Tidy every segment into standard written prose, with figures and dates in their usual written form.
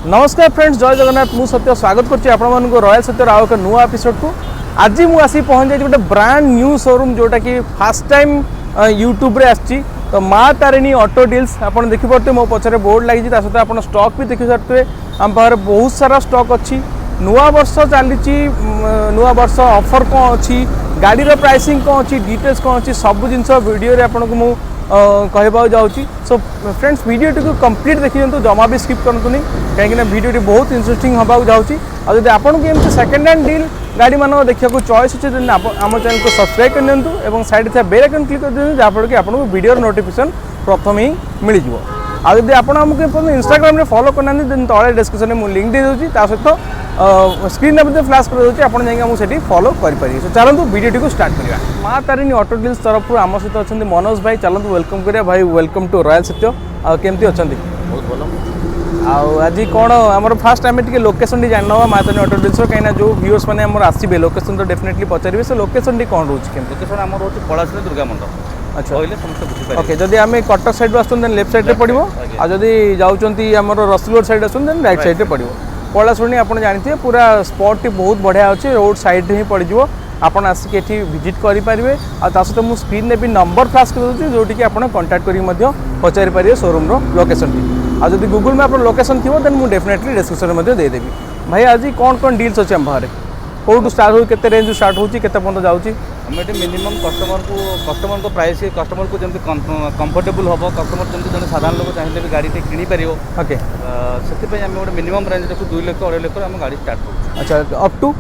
नमस्कार फ्रेंड्स, जय जगन्नाथ। मु सत्य स्वागत करछि आपण रॉयल सत्यर आउ एक नुआ एपिसोड को। आज मु आसी पहुंच जाई गोटे ब्रांड न्यू शोरूम जोटा कि फर्स्ट टाइम यूट्यूब रे आछि। तो माँ तारिणी ऑटो डील्स आपण देखि परते मो पछरे बोर्ड लागि ता सहित आपण स्टॉक भी देखि सकते। हम पाखरे बहुत सारा स्टॉक अछि। नुआ वर्ष चलीछि, नुआ वर्ष ऑफर कौन अच्छी, गाड़ी रो प्राइसिंग कौन अच्छी, डिटेल्स कौन अच्छी, सब जिनस वीडियो रे आपन को मु कहबा जाउछि। सो फ्रेंड्स, वीडियो टी को कंप्लीट देखि दियंतु, जमा भी स्किप करंतुनी कहीं वीडियो टी बहुत इंटरेस्टिंग हबा जाउछि। आ जदि आपन को एमती सेकंड हैंड डील गाड़ी मान देखा चॉइस अच्छे आम चैनल को सब्सक्राइब कर दिंतु और साइड था बेल आइकन क्लिक कर दिंतु, जहाँफल कि आपको वीडियो नोटिफिकेशन प्रथम ही मिल जाए। आ जब आप इंस्टाग्राम में फॉलो करना तले डिस्क्रिप्शन में लिंक दे दूसरी, सहित स्क्रीन में फ्लैश कर दूसरी, आप जाइए फॉलो करेंगे। सो चलते वीडियो को स्टार्ट करिया। माँ तारिणी ऑटो डील्स तरफ आम सहित अच्छा मनोज भाई, चलते वेलकम करिया। भाई वेलकम टू रॉयल सत्य। केमती अच्छा? बहुत भल। आज कौन आम फास्ट टाइम टे लोकेशन जान माँ तारिणी ऑटो डील्स कहीं जो व्यूअर्स मैंने आसवे लोकेशन तो डेफिनेटली पचारे। से लोकेशन टी कौन रोचे? लोकेशन आम रोचे पलासुनी दुर्गा मंडप। अच्छा, समस्त ओके। जदि आम कटक साइड आसुन लेफ्ट साइड पड़ो, आ जदि जाऊँगी आम रसुलगढ़ साइड आसुन राइट साइड पड़ो। पलासुनी आप जानते पूरा स्पॉट टी बहुत बढ़िया अच्छे, रोड साइड ही पड़ जाव। आपन आसिक एठी विजिट करेंगे। आ सहित मुझे स्क्रीन में भी नंबर फ्लैश कर दूसरी, जोटि कि आप कॉन्टैक्ट करके पचारि पारे शोरूम लोकेशन टी। आ जदि गूगल मैप लोकेशन थी देन मुझे डेफिनेटली डिस्क्रिप्शन में देदेवी। भाई आज कौन डील्स अच्छे आम पाखे? कौटू स्टार्ट हो, केते रेंज स्टार्ट होची, केते पर्यंत जाउची? आम ये मिनिमम कस्टमर को प्राइस कस्टमर को जमी कंफर्टेबल हम, कस्टमर जमी जन साधारण लोग चाहिए भी गाड़ी किनी पार। ओके, से आम गोटे मिनिमम रेंज देखो 2 लाख 2.5 लाख आम गाड़ी स्टार्ट कर। अच्छा, अप टू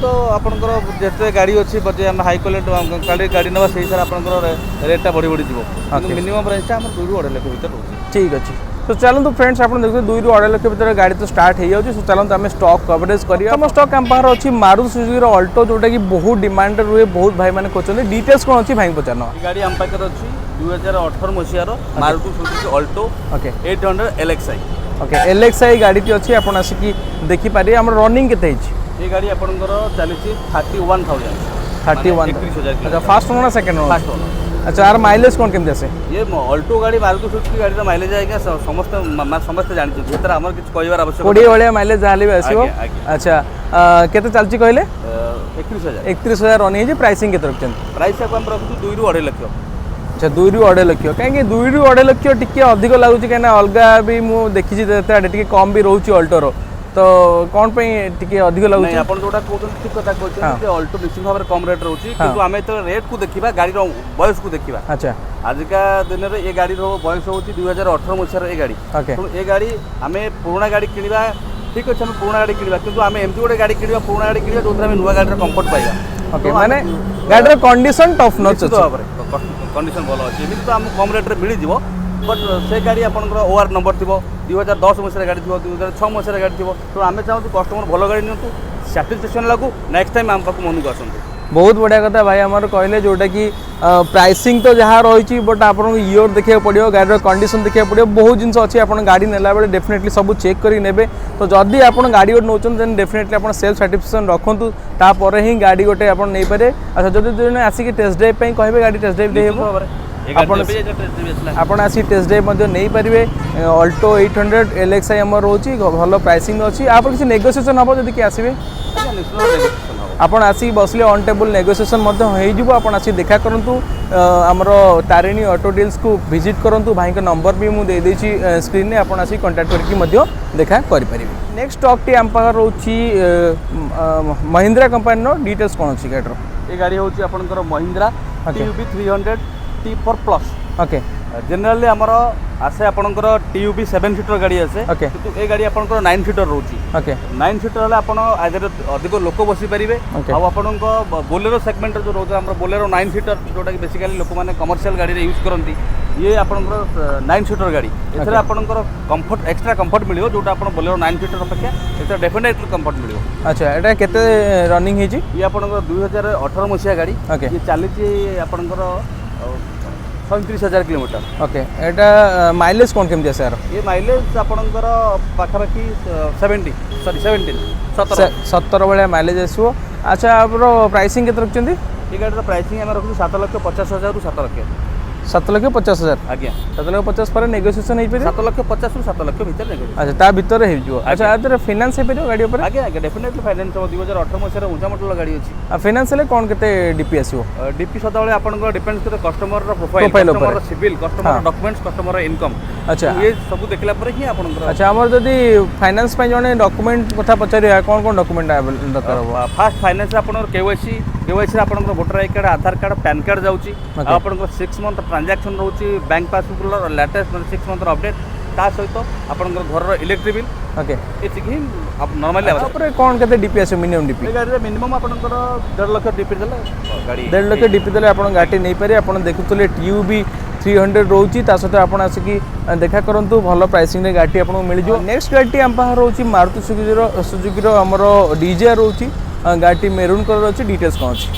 तो आपंकर जिते गाड़ी अच्छी बजे आम हाई क्वालिटी गाड़ी ना से हिसाब से रेटा बढ़ी बढ़ी जीव। मिनिमम रेंजटा आम 2 ରୁ 2.5 लाख भर रोचे। ठीक अच्छे। तो चलते फ्रेंड्स, आप देखते 2 ରୁ 2.5 लाख भर गाड़ी तो स्टार्ट हो जाए। सो चलते आम स्टॉक कवरेज करिया। हम स्टॉक आम पाखर अच्छी मारुति सुजुकी अल्टो, जोटा कि बहुत डिमांड रुए, बहुत भाई मैंने खोजते। डिटेल्स कौन अच्छी भाई पचार? गाड़ी आम पाखे अच्छी 2018 मसीहार Maruti Suzuki Alto. Okay, 800 LXI। Okay, LXI गाड़ी टी अच्छी, आप आसिक देखिपारे। आम रनिंग केते? ये गाड़ी आपंकर चली 31,000। 31,000। अच्छा, फास्ट ओनर ना सेकंड ओनर? First owner. अच्छा, यार माइलेज कौन केमती आसे? ये अल्टो गाड़ी मारुति सुजुकी गाड़ी माइलेज आएगा समस्त जानते हैं, आम किसी कहबार आवश्यक 20 भाया माइलेज जहाँ भी आसो। अच्छा, केते चलची कहले? 31,000। 31,000 रनिंग है। प्राइसिंग केते रखछन? प्राइस आम रखु 2 ରୁ 2.5 लाख। अच्छा, 2 ରୁ 2.5 लाख। कहीं 2 ରୁ 2.5 लाख टी अधिक लगुच, कहीं अलग भी मुझे देखी कम भी रोचे अल्टोर, तो कौन टी अधिक लगुच? आप जो ठीक कथा कहते अल्टो निश्चित भाव में कम रेट रोचे, किंतु आम जो रेट को देखा गाड़ी बयस को देखा। अच्छा, आजिका दिन में ये गाड़ी बयस हो 2018 मसीहार ये गाड़ी। ये गाड़ी आम पुराना गाड़ी किणवा ठीक अच्छे, आम पुराना गाड़ी किणवा, किंतु आम एमती गोटे गाड़ी किणवा पुराना गाड़ी किणवा जो आम नुआ गाड़ी कंफर्ट पाइबा। ओके, माने गाड़ी कंडीशन टफ नच भाव में कंडीशन भल अच्छे, एमती तो आम कम रेट मिल जाव। बट से गाड़ी आपंकर OR नंबर थी 2010 मसीहार गाड़ी थी, 2006 मसीहार गाड़ी थी। तो आम चाहूँ कस्टमर भल गाड़ी नि साटिस्फैक्शन लगू, नेक्स्ट टाइम आम पाक मन को आसतु। बहुत बढ़िया कथा भाई आमर कहले, जोटा कि प्राइसिंग तो जहाँ रही, बट आप ईयर देखा पड़ो, गाड़ी कंडीशन देखा पड़ो, बहुत जिन अच्छी। आप गाड़ी नेला बेले डेफिनेटली सब चेक कर ने। तो जदि आप गाड़ी गोटे नौन देन डेफिनेटली आप सेल्फ साटिस्फैक्शन रखुँ, तापर ही गाड़ी गोटे आप नहीं पारे। अच्छा, जब आसिक टेस्ट ड्राइव कहे गाड़ी टेस्ट ड्राइव दे आपण आसी टेस्ट ड्राइव नहीं पारे। अल्टो 800 LXI आम रोची, भल प्राइसिंग अच्छी। आप किसी नेगोशिएशन हम जब कि आसवे आपण आसिक बसले ऑन टेबल नेगोशिएशन हो। आपण आसी देखा करूँ आमर तारिणी ऑटो डील्स को विजिट करूँ। भाई का नंबर भी मुझे देदेची स्क्रीन में, आपण आसी कांटेक्ट करके देखा करें। नेक्स्ट स्टॉक टी आम पाखर रोची महिंद्रा कंपनी। डिटेल्स कौन अच्छी गाड़ी? ये गाड़ी हूँ आपंकर Mahindra TUV 300T4+। Okay, generally आमर आसे आपंकर TUV 7 सीटर गाड़ी आसे। ओके, किंतु ये गाड़ी आपंकर 9 सीटर रोची। ओके, 9 सीटर वाला आपन आदर अधिक लोक बसी पारिबे। आ आपनको बोलेरो सेगमेंट जो रोज हमर बोलेरो 9 सीटर जोटा कि बेसिकली लोक माने कमर्शियल गाड़ी रे यूज करंती, ये आपनकर 9 सीटर गाड़ी। एथरे आपनकर कंफर्ट एक्स्ट्रा कंफर्ट मिलियो, जोटा आपन बोलेरो 9 सीटर अपेक्षा एथरे डेफिनेटली कंफर्ट मिलियो। अच्छा, एटा केते रनिंग हेजी? ये आपनकर 2018 मसिया गाड़ी। ये चालीची आपनकर 37,000 किलोमीटर। ओके, एटा माइलेज कौन केमती आसे यार? ये माइलेज आपनकर पाखापाखि 17 भाया माइलेज आसो। अच्छा, आप प्राइसिंग केते रखछन्ती? ये गाड़ी प्राइसिंग आम रखु 7,50,000 ରୁ 7 लाख। 7,50,000 आज्ञा 7,50,000 पर नेगोशिएशन हो पारे 7,50,000 ରୁ 7 लक्ष भितर नेगोशिएशन अच्छा ता भितर हो अच्छा आदर फाइनेंस हो पारे गाड़ी ऊपर आज्ञा आज्ञा डेफिनेटली फाइनेंस हो 2018 मसिया ऊंचा मॉडल गाड़ी अछि फाइनेंस ले कोन केते डीपी आसीबो डीपी सदाबळे आपन को डिपेंड्स करे कस्टमर रो प्रोफाइल कस्टमर रो सिविल कस्टमर रो डॉक्यूमेंट्स कस्टमर रो इनकम अच्छा ये सब देखला पर ही आपन को अच्छा हमर जदी फाइनेंस पे जने डॉक्यूमेंट कथा पचारिया कोन डॉक्यूमेंट दरकार हो फर्स्ट फाइनेंस आपन केवाईसी आपन को voter I card Aadhaar card PAN card जाउची आपन को 6 मंथ ट्रांजैक्शन रहउची बैंक पासबुक रो लेटेस्ट 6 मंथ रो अपडेट ता सहित आपन को घर रो इलेक्ट्रिक बिल ओके एतिकी आप नॉर्मली आबे ऊपर कोन केते डीपी आसे मिनिमम डीपी ए गाड़ी रे मिनिमम आपन को 1.5 लाख डीपी देले गाड़ी 1.5 लाख डीपी देले आपन गाड़ी नै पारे आपन देखुतले टीयूबी 300 रोची ता सहित आपन आसिकी देखा करंतु भलो प्राइसिंग रे गाड़ी आपन मिल जो नेक्स्ट गाड़ी हम बाहर रोची मारुति सुजुकी रो हमरो डीजे रोची गाड़ी मेरून कलर अछि डिटेल्स कोन अछि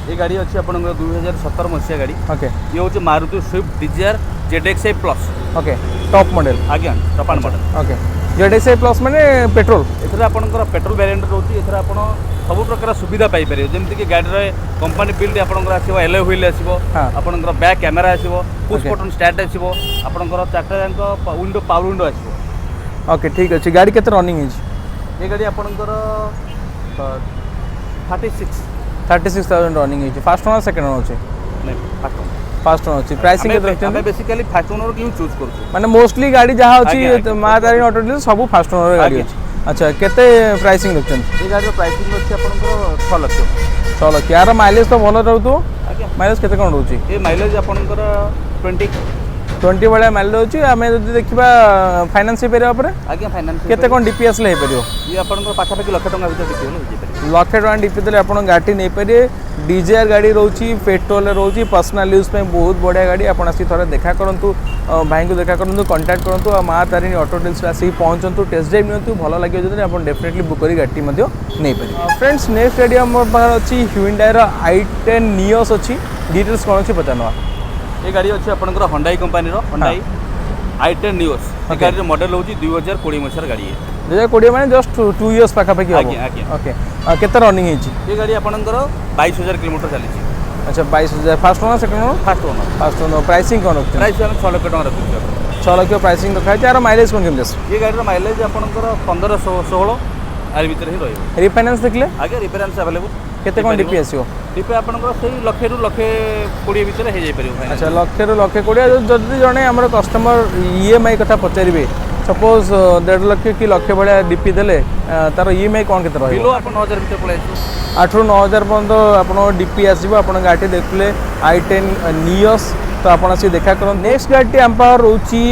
ये गाड़ी अच्छी आपन 2017 मसीहा गाड़ी ओके ये हूँ Maruti Swift Dzire ZXi plus okay top model आज्ञा top model okay ZXi plus माने पेट्रोल एथरा आपनकर पेट्रोल वेरिएंट रहउची एथरा आपण सब प्रकार सुविधा पाई पारे जेमति कि गाड़ी रे कंपनी बिल्ड आपनकर आसीबो एलॉय व्हील आसीबो आपनकर बैक कैमरा आसीबो पुश बटन स्टार्ट आसीबो आपनकर चारटा जांक विंडो पावर विंडो आसीबो ओके ठीक अछि गाड़ी केते रनिंग अछि ये गाड़ी आपनकर 36,000 रनिंग अछि फर्स्ट ओनर सेकंड ओनर अछि नहीं फास्ट ओनर अछि प्राइसिंग केते रखते हमें बेसिकली फास्ट ओनर क्यों चूज करू माने मोस्टली गाड़ी जहा अछि मा तारिणी ऑटो डील सब फास्ट ओनर गाड़ी अछि अच्छा केते प्राइसिंग रखते ये गाड़ी रो प्राइसिंग अछि आपनकर 6 लाख 6 लाख यार माइलेज तो भलो रहउतो माइलेज केते कोन रहउची ये माइलेज आपनकर 20 वाला माइलेज रहउची हमें जदी देखिबा फाइनेंस पे रे ऊपर आज्ञा फाइनेंस केते कोन डीपीएस ले परियो ये आपनकर पाखा पाखी लाख टका भीतर डिपी हो जे लाख टका डीपी देले आपन गाड़ी नै परिए डिजायर गाड़ी रोची पेट्रोल रोची पर्सनल यूज पे बहुत बढ़िया गाड़ी आपन आसी थोड़े देखा करंतु भाई को देखा करंतु कांटेक्ट करंतु आ मा तारिणी ऑटो डील्स आसी पहुंचंतु टेस्ट ड्राइव नियंतु भलो लागियो जदी आपन डेफिनेटली बुक करी गाड़ी मध्ये नै परिए फ्रेंड्स नेक्स्ट गाड़ी हमर बाहर अछि Hyundai रो i10 nios अछि डिटेल्स कोन अछि बतानवा ये गाड़ी अच्छी आपनकर Hyundai कंपनी रो Hyundai i10 nios ये गाड़ी रो मॉडल होची 2020 मसिया गाड़ी है 2020 माने जस्ट 2 इयर्स पाखा पाखी हो ओके केते रनिंग हिची ये गाड़ी आपनकर 22,000 किलोमीटर चली छी अच्छा 22,000 first owner second owner first owner pricing कोन रखते प्राइस हम 6 लाख टका रखू 6 लाख प्राइसिंग रखा है यार माइलेज कोन केमदेस ये गाड़ी रो माइलेज आपनकर 15 16 आर भीतर ही रहइबो रिफाइनेंस देखले आगे रिफाइनेंस अवेलेबल केते कोन डीपी आसीओ डीपी आपनकर सही लाख रु लाख 20 भीतर हे जाय परियो अच्छा लाख रु लाख 20 जदी जने हमर कस्टमर ईएमआई कथा पचारिबे सपोज 1.5 लाख की लाख भलिया डीपी देले तार ईएमआई कोन केते रहइबो बिलो आपन 9000 भीतर पळे आसी 8 रु 9000 पर्यंत आपन डीपी आसीबो आपन गाड़ी देखले i10 nios तो आपन आसी देखा करो नेक्स्ट गाड़ी हम पार रोची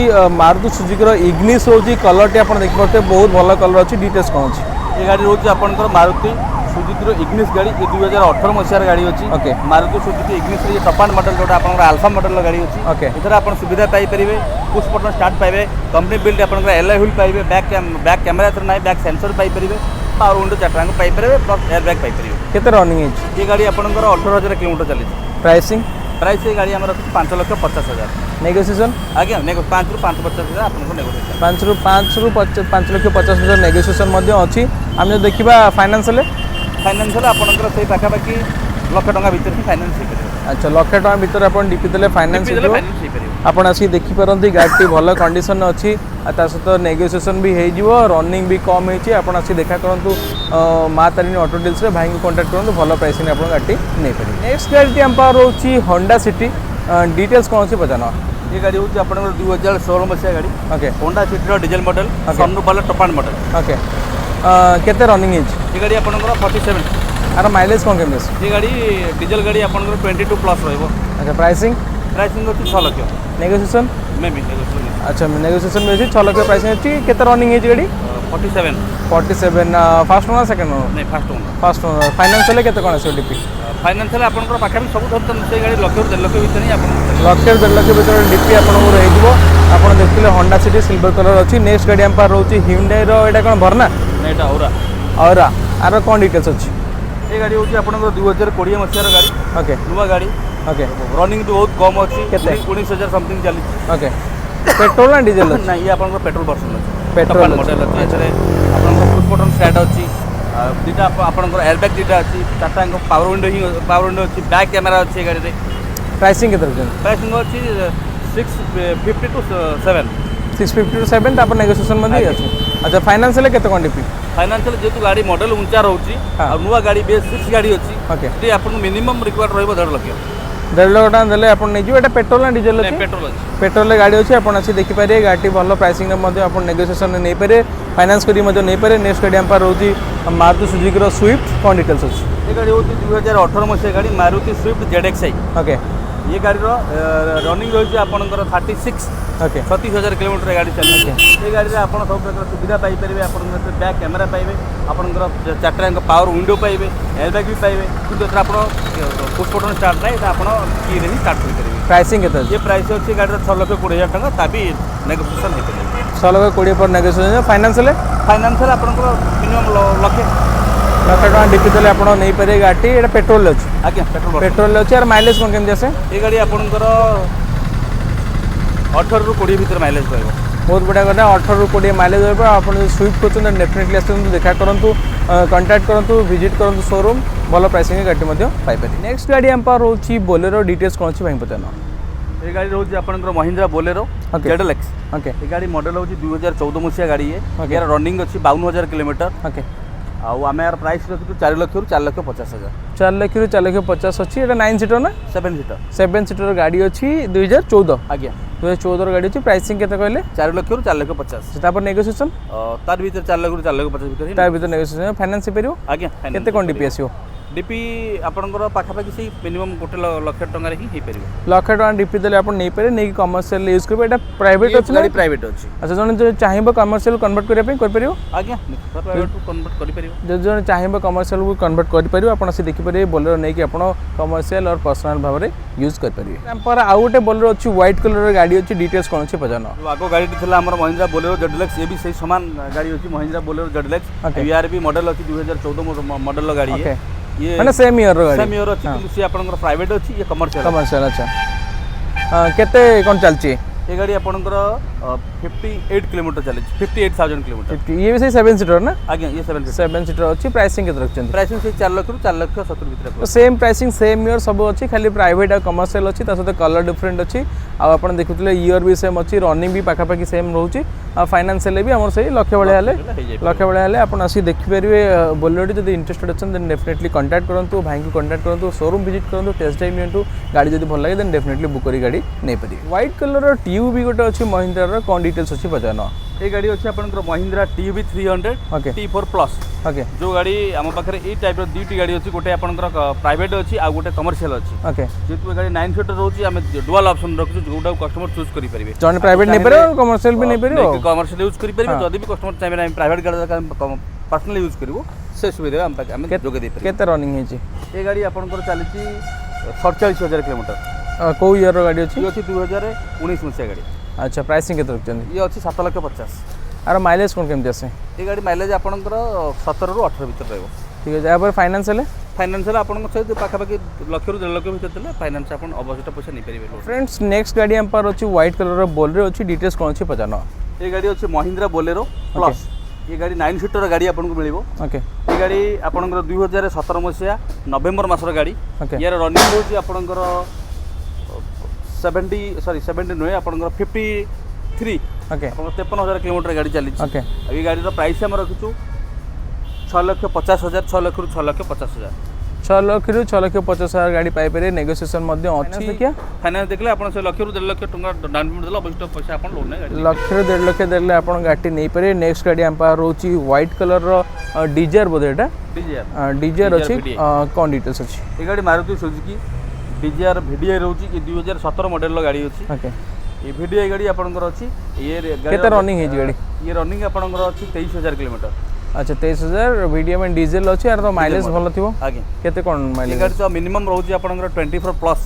मारुति सुजुकी रो इग्निस रोची कलर टी आपन देख पड़ते बहुत भलो कलर अछि डिटेल्स कोन अछि ये गाड़ी रोची आपनकर मारुति सुजुकी रो इग्निस गाड़ी ये 2018 मसिया गाड़ी अछि ओके मारुति सुजुकी इग्निस रे टॉप मॉडल जोटा आपनकर अल्फा मॉडल गाड़ी अछि ओके इधर आपन सुविधा पाई परिबे पुश बटन स्टार्ट पाइबे कंपनी बिल्ड आपनकर एलॉय व्हील पाइबे बैक कैमरा तर नाही बैक सेंसर पाई परिबे पावर विंडो चारटांग पाई परिबे प्लस एयर बैग पाई परिबे केते रनिंग अछि ये गाड़ी आपनकर 18,000 किलोमीटर चली प्राइसिंग प्राइस ये गाड़ी हमर 5,50,000 नेगोशिएशन आज्ञा 5 रु 5,50,000 आपनको नेगोशिएशन 5 रु 5,50,000 नेगोशिएशन मध्ये अछि हम जो देखिबा फाइनेंशियल आपनकर सही पाखा पाखी लाख टका भीतर ही फाइनेंस हे परियो अच्छा लाख टका भीतर अपन डीपी देले फाइनेंस हे परियो आपण आसी देखि परंती गाड़ी भलो कंडीशन अछि आ ता सहित नेगोशिएशन भी हे जिवो रनिंग भी कम हेछि आपण आसी देखा करंतु मा तारिणी ऑटो डील्स रे भाई को कांटेक्ट करंतु भलो प्राइस ने आपण गाड़ी नै परि नेक्स्ट गाड़ी हम पार होछि Honda City डिटेल्स कोन अछि बताना ये गाड़ी होछि आपनकर 2016 मसिया गाड़ी ओके Honda City रो डीजल मॉडल सनरूफ वाला टॉप मॉडल ओके केते रनिंग हेछि ये गाड़ी आपनकर 47 आर माइलेज कोन केमस ये गाड़ी डीजल गाड़ी आपनकर 22 प्लस रहइबो अच्छा प्राइसिंग होछि 6 लाख नेगोशिएशन मे भी नेगोशिएशन अच्छा नेगोशिएशन में अछि 6 लाख प्राइसिंग अछि केते रनिंग हेछि गाड़ी 47 फास्ट ओनर सेकंड ओनर नहीं फास्ट ओनर फाइनेंशियल केते कोन अछि डीपी फाइनेंशियल आपनकर पाखा भी सब धरतन से गाड़ी लाख रु 1.5 लाख भीतर ही आपन लाख रु 1.5 लाख भीतर डीपी आपन को रहि दिबो आपन देखिले Honda City सिल्वर कलर अछि नेक्स्ट गाड़ी हम पार रहउछि Hyundai रो एटा कोन भरना नहीं एटा औरा आरो कोन डिटेल्स अछि ये गाड़ी होछि आपनकर 2020 मसिया गाड़ी ओके नुवा गाड़ी ओके रनिंग भी बहुत कम अछि 19,000 समथिंग चली ओके पेट्रोल ना डीजल नहीं ये आपनकर पेट्रोल वर्जन अछि पेट्रोल मॉडल अछि एथरे आपनकर पुश बटन स्टार्ट अछि दीटा आपनकर एयर बैग दीटा अछि चारटा पावर विंडो अछि बैक कैमरा अछि गाड़ी रे प्राइसिंग केते रखछन प्राइसिंग अछि 650 टू 7 650 टू 7 तापर नेगोशिएशन मध्ये अछि। अच्छा फाइनेंस ले केते कोन डीपी फाइनेंशियल जेतु गाड़ी मॉडल ऊंचा रहउची हाँ। और नुवा गाड़ी बेस गाड़ी अछि ओके जे आपन मिनिमम रिक्वायर्ड रहइबो 1.5 लाख 1.5 लाख टका देले आपण नै जियो। एटा पेट्रोल ना डीजल अछि? पेट्रोल अछि। पेट्रोल ले गाड़ी अछि आपण अछि देखि पारे गाड़ी भलो प्राइसिंग मध्ये आपण नेगोशिएशन नै पारे फाइनेंस करी मध्ये नै पारे। नेक्स्ट गाड़ी हम पर रहउची मारुति सुजुकी रो स्विफ्ट कोन डिटेल्स अछि? ये गाड़ी होती 2018 मसीहा गाड़ी मारुति स्विफ्ट ZXi। ओके ये गाड़ी रनिंग रही आपंकर 36 ओके 36,000 किलोमीटर गाड़ी चलिए। ये गाड़ी में आप सब प्रकार सुविधा पाइपर आप बैक कैमेरा पाइबे आपंकर चार्टर पावर विंडो पाइबे एयरबैग भी पाइबे कि आप पुश बटन स्टार्ट ना आप की स्टार्ट करेंगे। प्राइसिंग केते? ये प्राइस अच्छी गाड़ी 6,20,000 टका ताकि नेगोशिएशन होते 6,20,000 पर नेगोशिएशन। फाइनेंशियल फाइनेंशियल आपंकर मिनिमम लक्षे लाख टका डीपी देले आपण नै पारे। गाड़ी एटा पेट्रोल अछि? आज्ञा पेट्रोल अछि। और माइलेज कोन केम जैसे? ये गाड़ी आपंकर 18 ରୁ 20 भीतर माइलेज पाइबो। बहुत बढ़िया कथा 18 ରୁ 20 माइलेज होइबो। आपण स्विफ्ट कोचन डेफिनेटली आसतु देखा करंतु कांटेक्ट करंतु विजिट करंतु शोरूम भलो प्राइसिंग गाड़ी मध्ये पाइ पारि। नेक्स्ट गाड़ी हम पर होची बोलेरो डिटेल्स कोन छी भाई पताना? ये गाड़ी रोज आपंकर महिंद्रा बोलेरो ZLX। ओके ये गाड़ी मॉडल होची 2014 मसीहा गाड़ी है। यार रनिंग अछि 52,000 किलोमीटर। ओके आउ आमे यार प्राइस रखितु 4 लाख रु 4,50,000। 4 लाख रु 4,50,000 अछि। एटा 9 सीटर ना 7 सीटर गाड़ी अछि 2014? आज्ञा 2014 गाड़ी अछि। प्राइसिंग केते कहले? 4 लाख रु 4,50,000। तापर नेगोशिएशन तार भीतर 4 लाख रु 4,50,000 भीतर तार भीतर नेगोशिएशन फाइनेंस पेरियो? आज्ञा केते कोन डीपी आसीओ? डीपी आपनकर पाखापाखि से मिनिमम 1 लाख टका रे ही हे परिबो। लाख टका डीपी देले आपण नै पारे नै कमर्शियल यूज करबे। एटा प्राइवेट अछि ना? गाड़ी प्राइवेट अछि। अच्छा जने जो चाहिबो कमर्शियल कन्वर्ट करिया पे कर परियो? आज्ञा प्राइवेट टू कन्वर्ट करि परिबो। जो जने चाहिबो कमर्शियल को कन्वर्ट कर परियो आपण से देखि परिबे बोलेरो नै कि आपण कमर्शियल और पर्सनल भाव रे यूज कर परिबे। हम पर आ गोटे बोलेरो अछि व्हाइट कलर रे गाड़ी अछि। डिटेल्स कोन अछि पजानो? जो आगो गाड़ी थिला हमर महिंद्रा बोलेरो ZLX ये भी सही समान गाड़ी अछि महिंद्रा बोलेरो ZLX। ईआर भी मॉडल अछि 2014 मॉडल गाड़ी है। ये माने सेम ईयर रो गाड़ी? सेम ईयर अछि कि आपनकर प्राइवेट अछि ये कमर्शियल। अच्छा केते कोन चलची? ये गाड़ी आपनकर 58 किलोमीटर चले 58,000 किलोमीटर। ये भी सही 7 सीटर ना? आज्ञा ये 7 सीटर अछि। प्राइसिंग केते रखछन? प्राइसिंग से 4 लाख रु 4,70,000 भीतर। तो सेम प्राइसिंग सेम ईयर सब अछि खाली प्राइवेट और कमर्शियल अछि। ता सते कलर डिफरेंट अछि। आ आपण देखुतले ईयर भी सेम अछि रनिंग भी पाखा पाखी सेम रहउची। आ फाइनेंशियल भी हमर सही लक्ष्य बळे हले आपण आसी देखि परिबे। बोलेरो जदी इंटरेस्टेड अछन देन डेफिनेटली कांटेक्ट करंतु भाई को कांटेक्ट करंतु शोरूम विजिट करंतु टेस्ट ड्राइव नियंतु। गाड़ी जदी भल लागे देन डेफिनेटली बुक करी गाड़ी नै परि। व्हाइट कलर रो ट्यूब भी गोटे अछि महिंद्रा रो कोन डिटेल्स अछि पजानो? ये गाड़ी अच्छी आपंकर Mahindra TUV 300 okay T4 plus. Okay जो गाड़ी आम पाखे ये टाइप दुईटी गाड़ी अच्छी गोटे आपंकर प्राइवेट अच्छी आ गोटे कमर्शियल अच्छी। ओके जेतु गाड़ी 9 सीटर रोची आम डुअल ऑप्शन रखछु जोटा कस्टमर चूज करि परिबे। जने प्राइवेट नै परबो कमर्शियल भी नै परबो। कमर्शियल यूज करि परिबे जदी भी कस्टमर चाहे हम प्राइवेट गाड़ी पर्सनल यूज करबो से सुविधा हम जोगे दे परिबे। केते रनिंग हेची? ये गाड़ी आपंकर चलीची 47,000 किलोमीटर। को ईयर रो गाड़ी अछि? ये अछि 2019 मसिया गाड़ी। अच्छा प्राइसिंग केते रखछन? ये अछि 7,50,000। आर माइलेज कोन केम जसे? ये गाड़ी माइलेज आपनकर 17 रु 18 भीतर रहबो। ठीक है या पर फाइनेंशियल आपन से पाखापाखि लक्ष रु 1.5 लाख भीतर देले फाइनेंस आपन अवश्य पैसा नहीं परिबे। फ्रेंड्स नेक्स्ट गाड़ी हम पर अछि व्हाइट कलर रो बोलेरो अछि। डिटेल्स कोन अछि पजानो? ये गाड़ी अछि महिंद्रा बोलेरो प्लस। ये गाड़ी 9 सीटर गाड़ी आपन को मिलिबो। ओके ये गाड़ी आपनकर 2017 मसिया नवंबर मासर गाड़ी। ओके यार रनिंग होची आपनकर 70 नुए आपनकर 53 ओके 53,000 किलोमीटर गाड़ी चली। ओके ये गाड़ी रो प्राइस हम रखिछु 6,50,000 6 लाख रु 6,50,000। 6 लाख रु 6,50,000 गाड़ी पाइ पारे। नेगोशिएशन मध्ये अछि क्या? फाइनेंस देखले आपन से लक्ष रु 1.5 लाख टका डाउन पेमेंट देला अवश्य पैसा आपन लोन नै गाड़ी लक्ष रु 1.5 लाख देले आपन गाड़ी नै पारे। नेक्स्ट गाड़ी हम पार रोची व्हाइट कलर रो डिजायर बोधे एटा डिजायर अछि। कोन डिटेल्स अछि? ये गाड़ी मारुति सुजुकी डिजायर VDI रहउची कि 2017 मॉडल रो गाड़ी अछि। ओके ये VDI गाड़ी आपनकर अछि। ये केते रनिंग हे गाड़ी? ये रनिंग आपनकर अछि 23,000 किलोमीटर। अच्छा 23,000 VDI में डीजल अछि। आर तो माइलेज भलो थिबो? आगे केते कोन माइलेज? ये गाड़ी तो मिनिमम रहउची आपनकर 24 प्लस।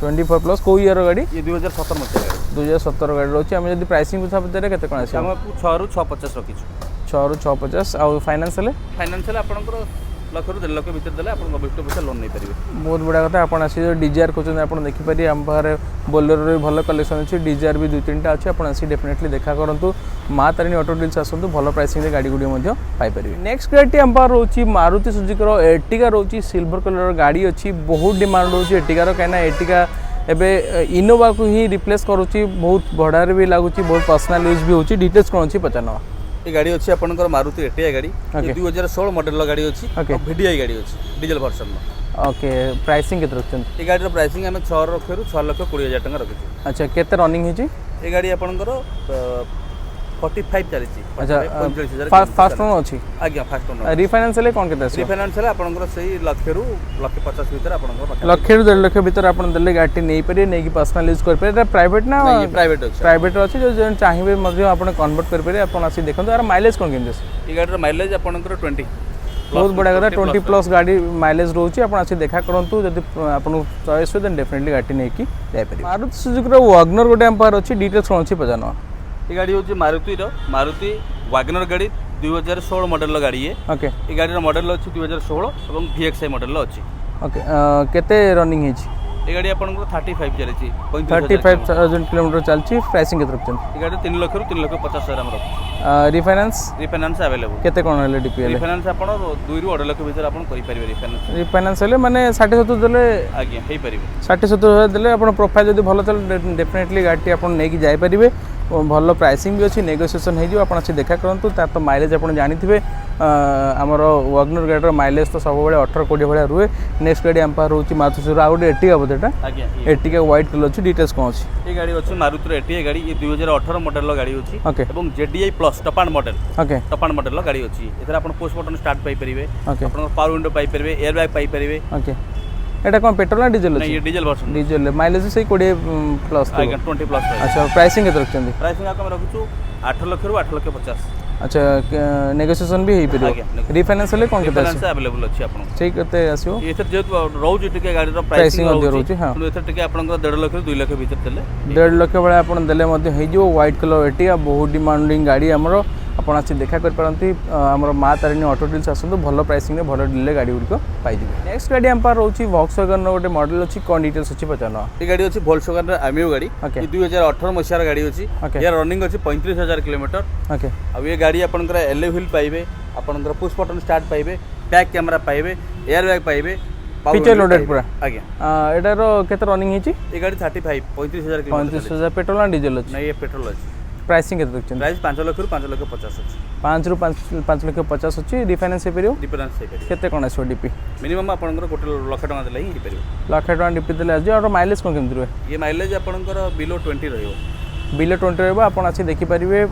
24 प्लस को ईयर गाड़ी? ये 2017 मसिया गाड़ी। 2017 गाड़ी रहउची। हम जदी प्राइसिंग पुछा पते केते कोन आसी? हम 6 रु 650 रखिछु। 6 रु 650 आ फाइनेंशियल? फाइनेंशियल आपनकर लक्ष रु 1.5 लाख भीतर देले आपन अवश्य पैसा लोन नै परिबे। बहुत बड़ा कथा आपण आसी जो डिजायर कोचन आपण देखि पारि। हम बाहर बोलेरो रे भलो कलेक्शन अछि। डिजायर भी 2-3टा अछि। आपण आसी डेफिनेटली देखा करंतु। मा तारिणी ऑटो डील्स आसंतु भलो प्राइसिंग रे गाड़ी गुडी मध्ये पाइ परिबे। नेक्स्ट गाड़ी हम बाहर रहउची मारुति सुजुकी रो एर्टिगा रहउची। सिल्वर कलर गाड़ी अछि। बहुत डिमांड रहउची एर्टिगा रो काना एर्टिगा एबे इनोवा को ही रिप्लेस करूची बहुत भड़ारे भी लागुची बहुत पर्सनल यूज भी होची डिटेल्स कोन अछि पचानो ये गाड़ी अच्छी आपंकर मारुति एर्टिगा गाड़ी 2016 मॉडल गाड़ी अच्छी वीडीआई गाड़ी अच्छी डीजल वर्जन में ओके प्राइसिंग केते रखछन ये गाड़ी प्राइसिंग आम 6 रु 6,20,000 टका रखिछु अच्छा केते रनिंग हिची ये गाड़ी आपंकर 45 चली अच्छा फास्ट ओन अछि आज्ञा फास्ट ओन रिफाइनेंस ले कोन केते अछि रिफाइनेंस ले आपनकर सही लाख रु 1,50 भीतर आपनकर लाख रु 1.5 लाख भीतर आपन देले गाड़ी नै परिए नै कि पर्सनल यूज कर परिए प्राइवेट ना प्राइवेट अछि जो चाहिबे मध्ये आपन कन्वर्ट कर परिए आपन आसी देखंतु यार माइलेज कोन केते अछि ई गाड़ी माइलेज आपनकर 20 बहुत बढ़िया कथा 20 प्लस गाड़ी माइलेज रोची आपण आसी देखा करंतु जदि आपन चॉइस हो देन डेफिनेटली गाड़ी नै कि जाय परिए मारुति सुजुकी रो WagonR गोटे एम्पायर अछि डिटेल्स कोन अछि पजानो ये गाड़ी हूँ मारुति WagonR गाड़ी 2016 मॉडल गाड़ी है ओके ये गाड़ी मॉडल अच्छी 2016 और VXI मॉडल अच्छी ओके केते रनिंग हिची ये गाड़ी आपन 35 चली 35,000 किलोमीटर चलची प्राइसिंग केते रखछन ये गाड़ी 3 लाख रु 3,50,000 हम रख रिफाइनेंस अवेलेबल केते कोन हले डीपीएल रिफाइनेंस आपन 2 रु 2.5 लाख भीतर आपन करि परिबे रिफाइनेंस हले माने 60-70 देले आज्ञा हे परिबे 60-70 देले आपन प्रोफाइल जदी भलो तले डेफिनेटली गाड़ी आपन नै कि जाय परिबे भल प्राइसिंग भी अच्छी नेगोशिएशन हो आप देखा करूँ तार तो माइलेज आप जानी आमर WagonR गाड़ी माइलेज तो सब 18-20 भाया रुए नेक्स्ट गाड़ी आम पास रोचे मारुति सुजुकी आ गोटे एर्टिगा बोधेटा एर्टिगा व्हाइट कलर अच्छी डिटेल्स कौन अच्छी ये गाड़ी अच्छी मारुति एर्टिगा गाड़ी ये 2018 मॉडल गाड़ी अच्छी ओके एवं ZDI plus टपान model okay टपान model गाड़ी अच्छी एथरा आपण पुश बटन स्टार्ट पाई परिबे आपण पावर विंडो पाई परिबे एयर बैग पाई परिबे ओके एटा कोन पेट्रोल ना डीजल नहीं ये डीजल वर्जन डीजल माइलेज से 20 प्लस आगे 20 प्लस अच्छा प्राइसिंग केते रखछन प्राइसिंग आकम रखछु 8 लाख रु 8,50,000 अच्छा नेगोशिएशन भी हेई परियो रिफाइनेंस ले कोन केते रिफाइनेंस अवेलेबल अछि आपण ठीक केते आसियो एथर जे रोज टिके गाड़ी रो प्राइसिंग रोज हां एथर टिके आपण 1.5 लाख रु 2 लाख भीतर देले 1.5 लाख बळे आपण देले मध्ये हेई जो व्हाइट कलर एटिया बहुत डिमांडिंग गाड़ी हमरो आपण आसी देखा कर पारंती हमर मा तारिणी ऑटो डील्स आसंतु भलो प्राइसिंग रे भलो डील गाड़ी गुडको पाई दिबे नेक्स्ट गाड़ी हम पार रहउची Volkswagen रो गोटे मॉडल अछि कोन डिटेल्स अछि पचानो ए गाड़ी अछि Volkswagen रे आमियो गाड़ी ये 2018 मसिया गाड़ी अछि या रनिंग अछि 35,000 किलोमीटर ओके अब ये गाड़ी आपनकर एलए व्हील पाइबे आपनकर पुश बटन स्टार्ट पाइबे बैक कैमरा पाइबे एयर बैग पाइबे फीचर लोडेड पूरा आज्ञा एटा रो केते रनिंग हिची ए गाड़ी 35,000 किलोमीटर 35,000 पेट्रोल ना डीजल अछि नहीं ये पेट्रोल अछि प्राइसिंग केते रखछन प्राइस 5 लाख रु 5,50,000 अछि 5 रु 5,50,000 अछि डिफरेंस हे परियो डिफरेंस हे परियो केते कोन आसो डीपी मिनिमम आपनकर 1 लाख टका देले ही परियो लाख टका डीपी देले आज और माइलेज कोन केम दिरवे ये माइलेज आपनकर बिलो 20 रहियो बिलो 20 रहबो आपण आसी देखि परिबे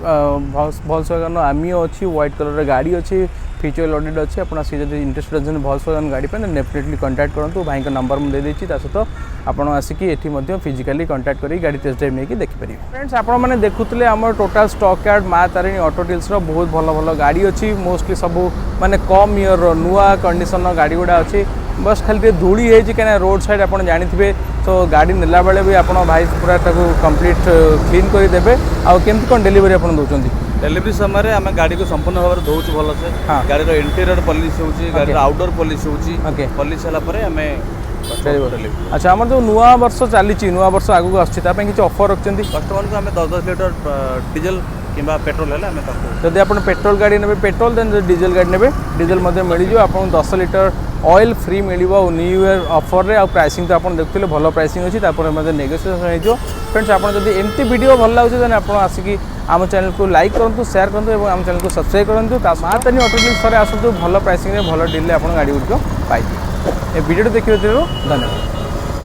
Volkswagen आमियो अछि व्हाइट कलर रे गाड़ी अछि फीचर लोडेड अछि आपण आसी जदि इंटरेस्टेड अछन Volkswagen गाड़ी पे डेफिनेटली कांटेक्ट करंतु भाई का नंबर म दे देछि ता सतो आपण आसी कि एठी मध्ये फिजिकली कांटेक्ट करी गाड़ी टेस्ट ड्राइव नै कि देखि परिबे फ्रेंड्स आपण माने देखुतले हमर टोटल स्टॉक यार्ड मा तारिणी ऑटो डील्स रो बहुत भलो भलो गाड़ी अछि मोस्टली सब माने कम ईयर रो नुवा कंडीशन रो गाड़ी गुडा अछि बस खाली धूली है कहीं रोड साइड आप जानी तो गाड़ी नेला बेले भी आप भाई पूरा कंप्लीट क्लीन करदेवे आमती कौन डेलीवरी आप दौरान डेलीवरी समय आम गाड़ी को संपूर्ण भाव में दौर भल से गाड़ी इंटीरियर पॉलिश होची गाड़ी आउटडोर पॉलिश होची पॉलिश होला परे हमें अच्छा आम जो नुआ वर्ष चली नुआ वर्ष आगू आसुच्छी ऑफर रखते कस्टमर को हमें 10-10 लीटर डीजल किंबा पेट्रोल है जब आप पेट्रोल गाड़ी ने पेट्रोल देन डीजल गाड़ी ने डीजल मिल जाए आप 10 लीटर ऑयल फ्री मिल न्यू ईयर ऑफर रे प्राइसिंग तो आप देखते भल प्राइसिंग अच्छी नेगोशिएशन हो फ्रेंड्स आप जब एमती वीडियो भल लगे देन आप आसिक आम चैनल को लाइक करूँ शेयर करूँ और आम चैनल को सब्सक्राइब करूँ मा तारिणी ऑटो डील्स थे आसतु भल प्राइसिंग भल डील आप गाड़ी गुड़िक पाइए वीडियो देखिए धन्यवाद।